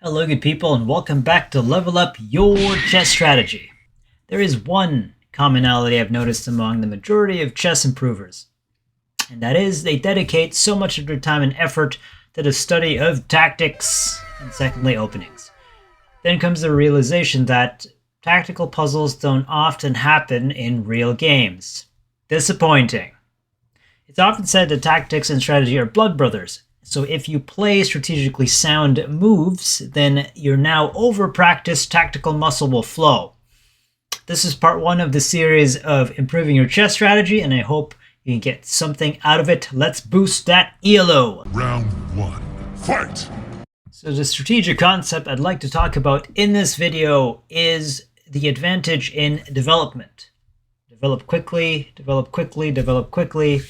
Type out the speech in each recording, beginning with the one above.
Hello good people and welcome back to Level Up Your Chess Strategy. There is one commonality I've noticed among the majority of chess improvers, and that is they dedicate so much of their time and effort to the study of tactics and secondly openings. Then comes the realization that tactical puzzles don't often happen in real games. Disappointing. It's often said that tactics and strategy are blood brothers. So if you play strategically sound moves, then your now over-practiced tactical muscle will flow. This is part one of the series of improving your chess strategy, and I hope you can get something out of it. Let's boost that ELO. Round one, fight! So the strategic concept I'd like to talk about in this video is the advantage in development. Develop quickly, develop quickly, develop quickly.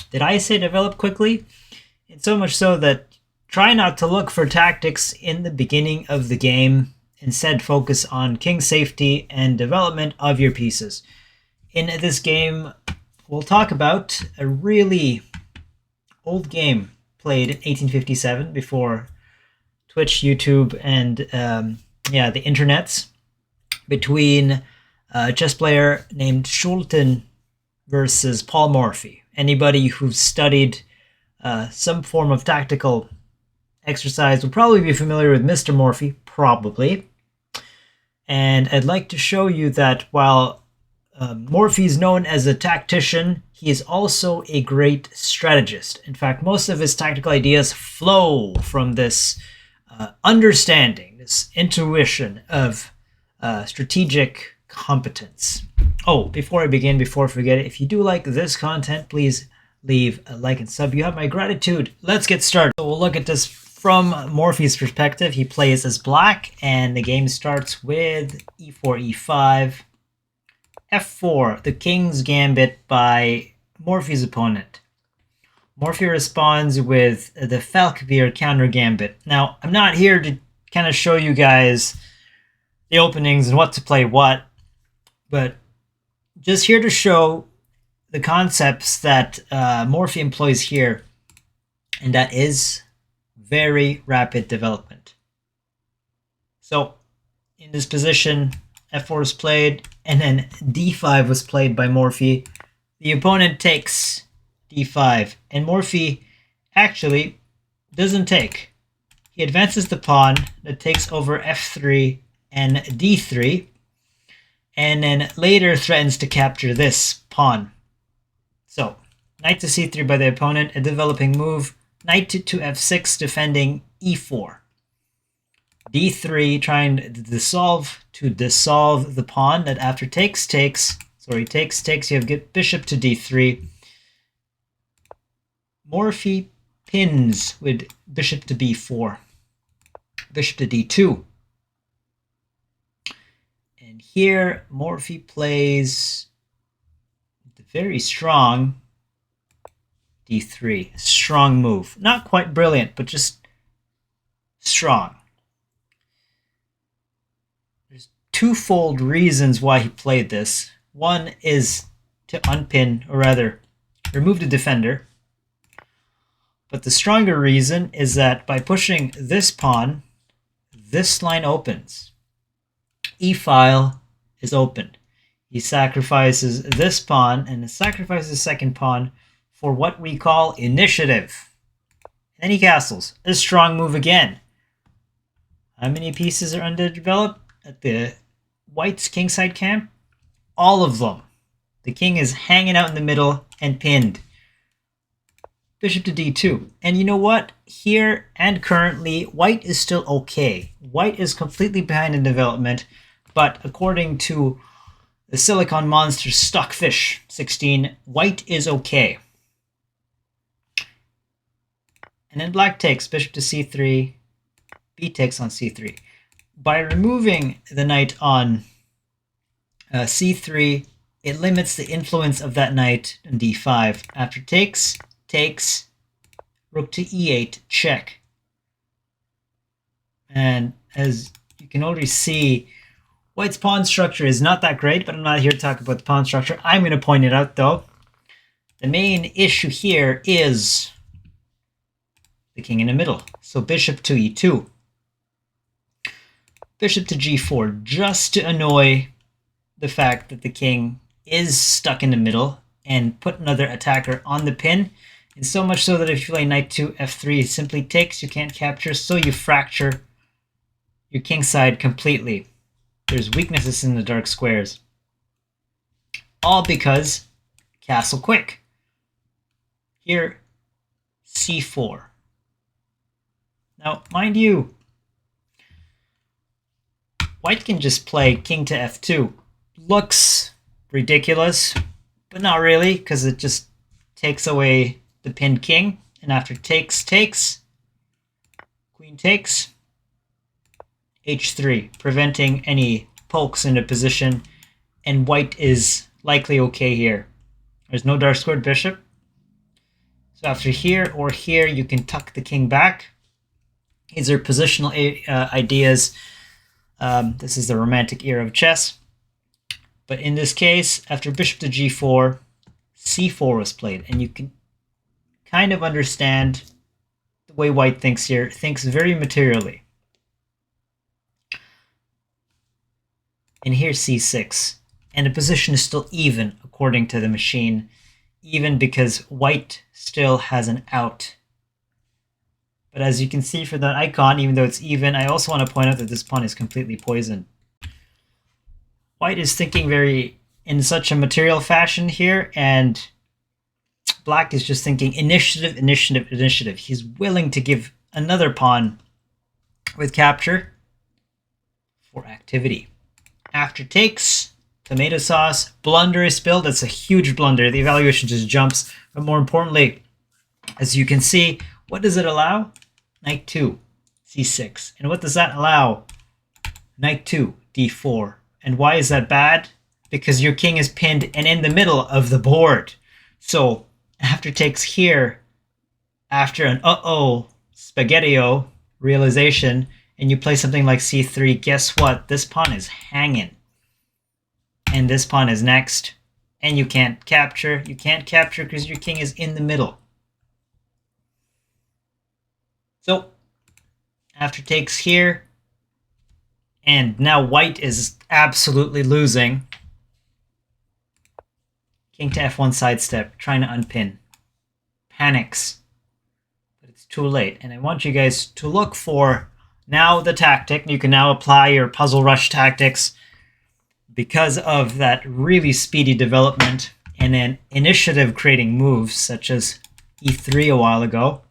Did I say develop quickly? And so much so that try not to look for tactics in the beginning of the game. Instead, focus on king safety and development of your pieces. In this game, we'll talk about a really old game played in 1857 before Twitch, YouTube, and the internets, between a chess player named Schulten versus Paul Morphy. Anybody who's studied some form of tactical exercise will probably be familiar with Mr. Morphy, probably. And I'd like to show you that while Morphy is known as a tactician, he is also a great strategist. In fact, most of his tactical ideas flow from this understanding, this intuition of strategic competence. Oh, before I begin, before I forget it, if you do like this content, please leave a like and sub. You have my gratitude. Let's get started. So we'll look at this from Morphy's perspective. He plays as black, and the game starts with e4, e5, f4, the king's gambit by Morphy's opponent. Morphy responds with the Falkbeer counter gambit. Now, I'm not here to kind of show you guys the openings and what to play what, but just here to show the concepts that Morphy employs here, and that is very rapid development. So in this position, f4 is played, and then d5 was played by Morphy. The opponent takes d5, and Morphy actually doesn't take. He advances the pawn that takes over f3 and d3, and then later threatens to capture this pawn. So, knight to c3 by the opponent, a developing move. Knight to f6, defending e4. d3, trying to dissolve the pawn that after takes. You have bishop to d3. Morphy pins with bishop to b4. Bishop to d2. And here, Morphy plays very strong d3. Strong move. Not quite brilliant, but just strong. There's twofold reasons why he played this. One is to unpin, or rather, remove the defender. But the stronger reason is that by pushing this pawn, this line opens. E-file is opened. He sacrifices this pawn and sacrifices the second pawn for what we call initiative. And he castles. A strong move again. How many pieces are underdeveloped at the white's kingside camp? All of them. The king is hanging out in the middle and pinned. Bishop to d2. And you know what? Here and currently, white is still okay. White is completely behind in development, but according to the Silicon Monster Stockfish 16, white is okay. And then black takes, bishop to c3, b takes on c3. By removing the knight on c3, it limits the influence of that knight on d5. After takes, rook to e8, check. And as you can already see, white's pawn structure is not that great, but I'm not here to talk about the pawn structure. I'm going to point it out, though. The main issue here is the king in the middle. So bishop to e2. bishop to g4, just to annoy the fact that the king is stuck in the middle, and put another attacker on the pin. And so much so that if you play knight to f3, it simply takes, you can't capture, so you fracture your king side completely. There's weaknesses in the dark squares. All because castle quick. Here, c4. Now, mind you, white can just play king to f2. Looks ridiculous, but not really, because it just takes away the pinned king. And after takes, queen takes, h3, preventing any pokes into position. And white is likely okay here. There's no dark squared bishop. So after here or here, you can tuck the king back. These are positional ideas. This is the romantic era of chess. But in this case, after bishop to g4, c4 was played. And you can kind of understand the way white thinks here. Thinks very materially. And here's c6. And the position is still even, according to the machine. Even because white still has an out. But as you can see for that icon, even though it's even, I also want to point out that this pawn is completely poisoned. White is thinking very in such a material fashion here, and black is just thinking initiative, initiative, initiative. He's willing to give another pawn with capture for activity. After takes, tomato sauce, blunder is spilled. That's a huge blunder. The evaluation just jumps. But more importantly, as you can see, what does it allow? Knight 2, c6. And what does that allow? Knight 2, d4. And why is that bad? Because your king is pinned and in the middle of the board. So after takes here, after an spaghetti-o realization, and you play something like c3, guess what? This pawn is hanging. And this pawn is next. And you can't capture. You can't capture because your king is in the middle. So after takes here, and now white is absolutely losing. King to f1 sidestep, trying to unpin. Panics. But it's too late. And I want you guys to look for now the tactic. You can now apply your puzzle rush tactics because of that really speedy development and then initiative creating moves such as e3 a while ago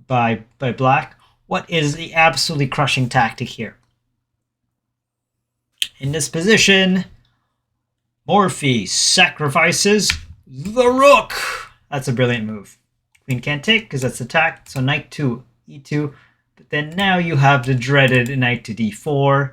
by black. What is the absolutely crushing tactic here? In this position, Morphy sacrifices the rook. That's a brilliant move. Queen can't take because that's attacked. So knight to e2. But then now you have the dreaded knight to d4,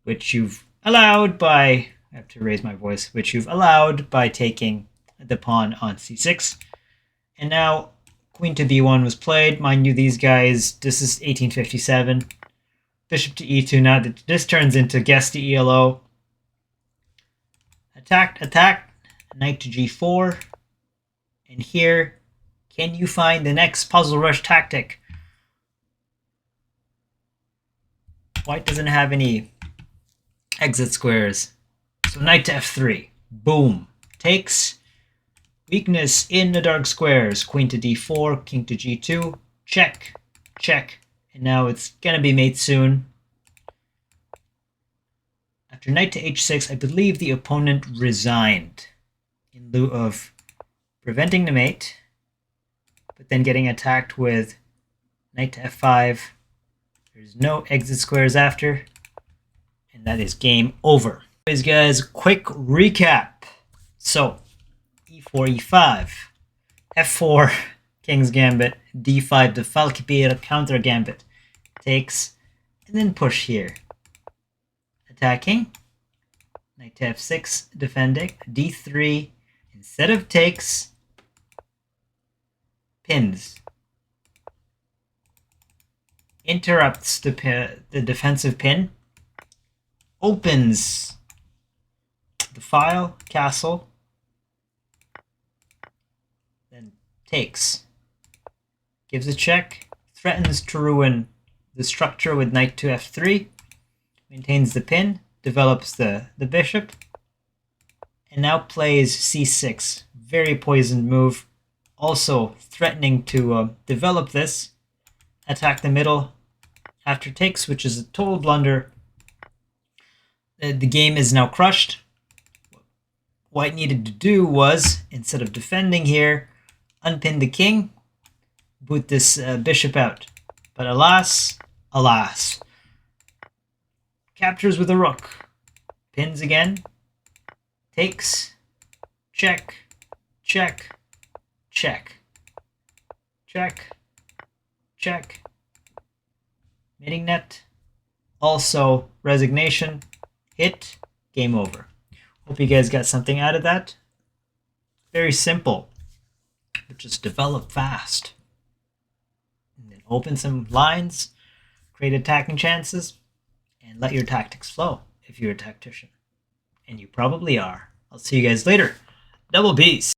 which you've allowed by, I have to raise my voice, which you've allowed by taking the pawn on c6. And now queen to b1 was played. Mind you, these guys, this is 1857. Bishop to e2. Now this turns into guess the ELO. Attacked, attacked. Knight to g4. And here, can you find the next puzzle rush tactic? White doesn't have any exit squares. So knight to f3. Boom. Takes. Weakness in the dark squares. Queen to d4. King to g2. Check. Check. And now it's going to be mate soon. After knight to h6, I believe the opponent resigned in lieu of preventing the mate, but then getting attacked with knight to f5. There's no exit squares after, and that is game over. Anyways, guys, quick recap. So, e4, e5, f4, King's Gambit, d5, the Falkbeer counter gambit. Takes, and then push here. Attacking. Knight to f6, defending. d3, instead of takes, pins. Interrupts the defensive pin. Opens the file, castle. Then takes. Gives a check, threatens to ruin the structure with knight to f3, maintains the pin, develops the bishop, and now plays c6. Very poisoned move. Also threatening to develop this, attack the middle after takes, which is a total blunder. The game is now crushed. What it needed to do was, instead of defending here, unpin the king, boot this bishop out. But alas, alas. Captures with a rook. Pins again. Takes. Check. Check. Check. Check. Check. Mating net. Also resignation. Hit. Game over. Hope you guys got something out of that. Very simple. But just develop fast. And then open some lines. Create attacking chances. And let your tactics flow if you're a tactician. And you probably are. I'll see you guys later. Double peace.